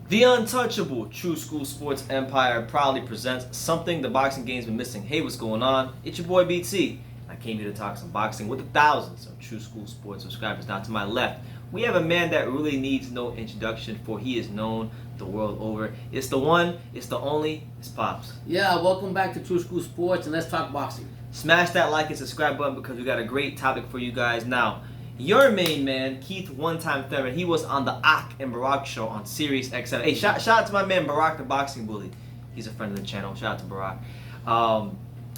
The untouchable True School Sports Empire proudly presents something the boxing game's been missing. Hey, what's going on? It's your boy BT. I came here to talk some boxing with the thousands of True School Sports subscribers. Now to my left, we have a man that really needs no introduction, for he is known the world over. It's the one, it's the only, it's Pops. Yeah, welcome back to True School Sports, and let's talk boxing. Smash that like and subscribe button because we got a great topic for you guys now. Your main man, Keith One-Time Thurman, he was on the Ak and Barack show on Sirius XM. Hey, shout out to my man Barack the Boxing Bully. He's a friend of the channel. Shout out to Barack.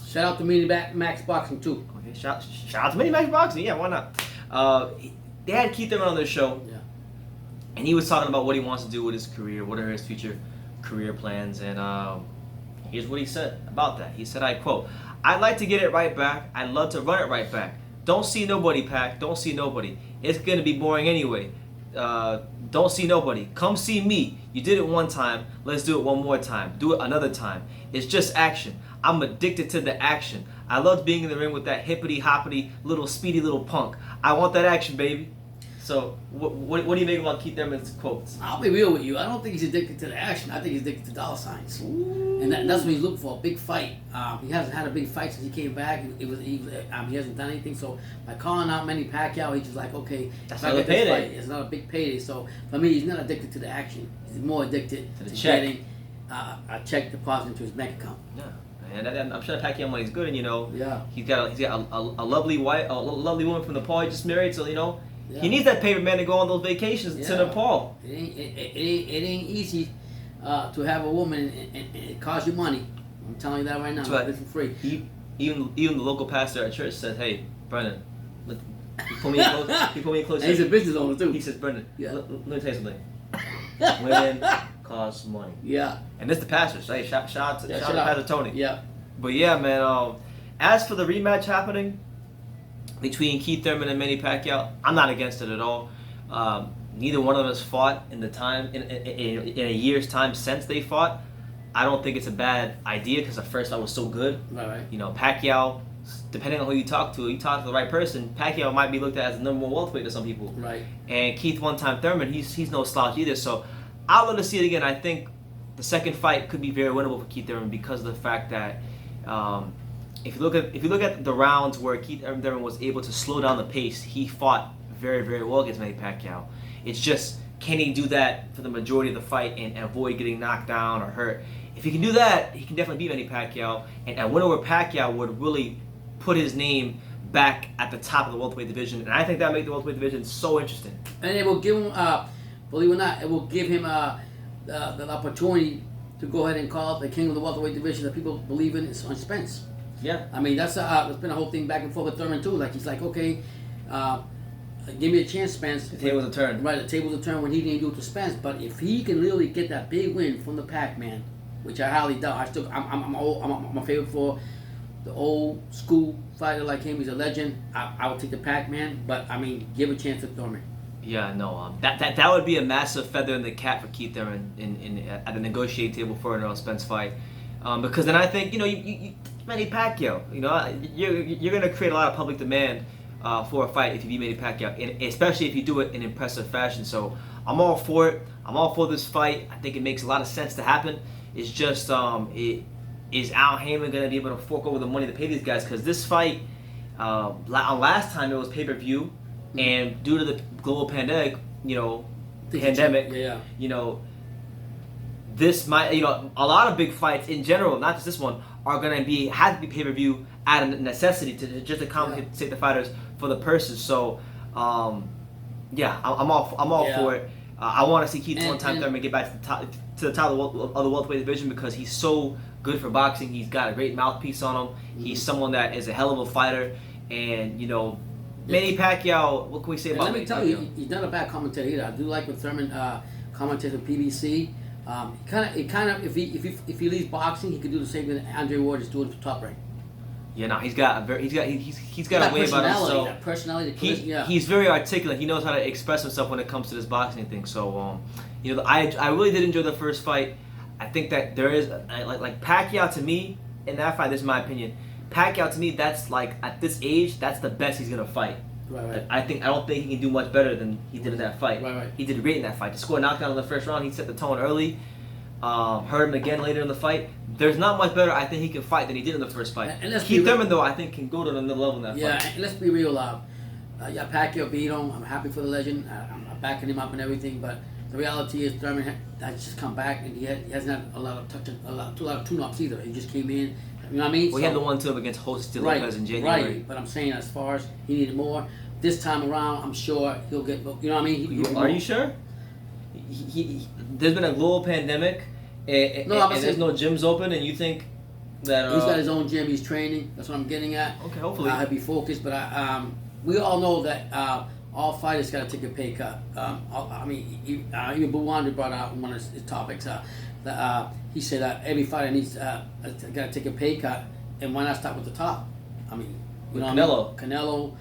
Shout out to Manny Max Boxing too. Okay, shout out to Manny Max Boxing. Yeah, why not? They had Keith Thurman on their show, Yeah. and he was talking about what he wants to do with his career, what are his future career plans, and here's what he said about that. He said, I quote, "I'd like to get it right back. I'd love to run it right back. Don't see nobody, Pac. Don't see nobody. It's going to be boring anyway. Don't see nobody. Come see me. You did it one time. Let's do it one more time. Do it another time. It's just action. I'm addicted to the action. I loved being in the ring with that hippity hoppity little speedy little punk. I want that action, baby." So, what do you make about Keith Thurman's quotes? I'll be real with you. I don't think he's addicted to the action. I think he's addicted to dollar signs. Ooh. And that's what he's looking for, a big fight. He hasn't had a big fight since he came back. He hasn't done anything. So by calling out Manny Pacquiao, he's just like, okay, that's if I another get this payday. fight, it's not a big payday. So for me, he's not addicted to the action. He's more addicted To the to check. getting a check deposited into his bank account. Yeah. And I'm sure that Pacquiao money's good, and Yeah. he's got a lovely wife, a lovely woman from Nepal he just married, so Yeah. he needs that paper man to go on those vacations to Yeah. Nepal. It ain't easy to have a woman and it costs you money. I'm telling you that right now. That's right. This is free. Even the local pastor at church said, "Hey, Brendan, he put me in close. He put me in close. And he's a business owner too. He says, Brendan, Yeah. let me tell you something. Women cost money, Yeah. and this the pastor. So hey, shout out to Pastor Tony. Yeah. But yeah, man. As for the rematch happening between Keith Thurman and Manny Pacquiao, I'm not against it at all. Neither one of them has fought in the time in a year's time since they fought. I don't think it's a bad idea because the first fight was so good. Right. Pacquiao, depending on who you talk to the right person, Pacquiao might be looked at as the number one welterweight to some people. Right. And Keith One-Time Thurman, he's no slouch either. So I'd love to see it again. I think the second fight could be very winnable for Keith Thurman because of the fact that if you look at the rounds where Keith Thurman was able to slow down the pace, he fought very, very well against Manny Pacquiao. It's just, can he do that for the majority of the fight and avoid getting knocked down or hurt? If he can do that, he can definitely beat Manny Pacquiao. And a winner with Pacquiao would really put his name back at the top of the welterweight division. And I think that would make the welterweight division so interesting. And it will give him, believe it or not, it will give him the opportunity to go ahead and call out the king of the welterweight division that people believe in is on Spence. Yeah. I mean, that's been a whole thing back and forth with Thurman too. Like he's like, okay, give me a chance, Spence. The tables will turn. Right, the tables will turn when he didn't do it to Spence. But if he can really get that big win from the Pac-Man, which I highly doubt, I'm a favorite for the old school fighter like him. He's a legend. I would take the Pac-Man, but I mean, give a chance to Thurman. Yeah, no, that would be a massive feather in the cap for Keith Thurman at the negotiating table for an Errol Spence fight, because then I think you Manny Pacquiao, you're gonna create a lot of public demand for a fight if you beat Manny Pacquiao, and especially if you do it in impressive fashion. So I'm all for it. I'm all for this fight. I think it makes a lot of sense to happen. It's just is Al Heyman gonna be able to fork over the money to pay these guys? Because this fight, last time it was pay-per-view. And due to the global pandemic, this might, a lot of big fights in general, not just this one, are gonna have to be pay-per-view out of necessity to just compensate the fighters for the purses. So, I'm all for it. I want to see Keith One-Time Thurman get back to the top of the welterweight division because he's so good for boxing. He's got a great mouthpiece on him. He's someone that is a hell of a fighter, and Manny Pacquiao, what can we say about Let me tell you, Pacquiao? he's not a bad commentator either. I do like when Thurman commentates on PBC. If he leaves boxing, he could do the same thing Andre Ward is doing for Top Rank. Yeah, no, he's got a way about himself. That personality, he's very articulate. He knows how to express himself when it comes to this boxing thing. So, I really did enjoy the first fight. I think that there is like Pacquiao to me in that fight. This is my opinion. Pacquiao to me, that's like at this age, that's the best he's gonna fight. Right. I don't think he can do much better than he did in that fight. Right. He did great in that fight. To score a knockdown in the first round, he set the tone early. Hurt him again later in the fight. There's not much better I think he can fight than he did in the first fight. And Keith Thurman, though, I think can go to another level in that Yeah, fight. and let's be real. Pacquiao beat him. I'm happy for the legend. I'm backing him up and everything. But the reality is, Thurman has just come back, and he hasn't had a lot of tune-ups either. He just came in. You know what I mean? Well, he had the 1-2 against Jose Lopez in January. Right, but I'm saying as far as he needed more, this time around, I'm sure he'll get, you know what I mean? Are you sure? There's been a global pandemic, and there's no gyms open, and you think that... he's got his own gym, he's training, that's what I'm getting at. Okay, hopefully. He'll be focused, but we all know that all fighters got to take a pay cut. Even Buwanda brought out one of his topics. He said that every fighter needs got to take a pay cut, and why not start with the top? I mean, you know, Canelo. Canelo,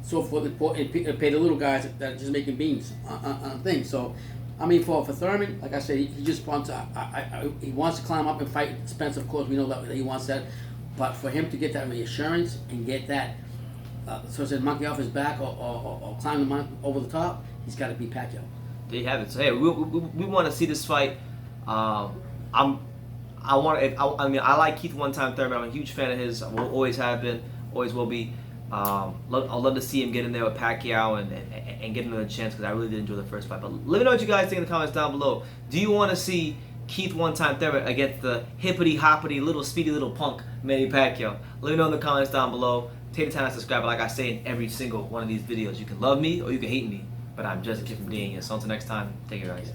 so forth, and pay the little guys that are just making beans on things. So, I mean, for Thurman, like I said, he just wants he wants to climb up and fight Spence. Of course, we know that he wants that, but for him to get that reassurance and get that, so it said monkey off his back or climb the mountain over the top, he's got to beat Pacquiao. There you have it. So hey, we want to see this fight. I like Keith one-time Thurman. I'm a huge fan of his. I will always have been, always will be. I'd love to see him get in there with Pacquiao and get another chance because I really did enjoy the first fight. But let me know what you guys think in the comments down below. Do you want to see Keith one-time Thurman against the hippity hoppity little speedy little punk Manny Pacquiao? Let me know in the comments down below. Take the time to subscribe. Like I say in every single one of these videos, you can love me or you can hate me, but I'm just a kid from being here. So until next time, take care, guys.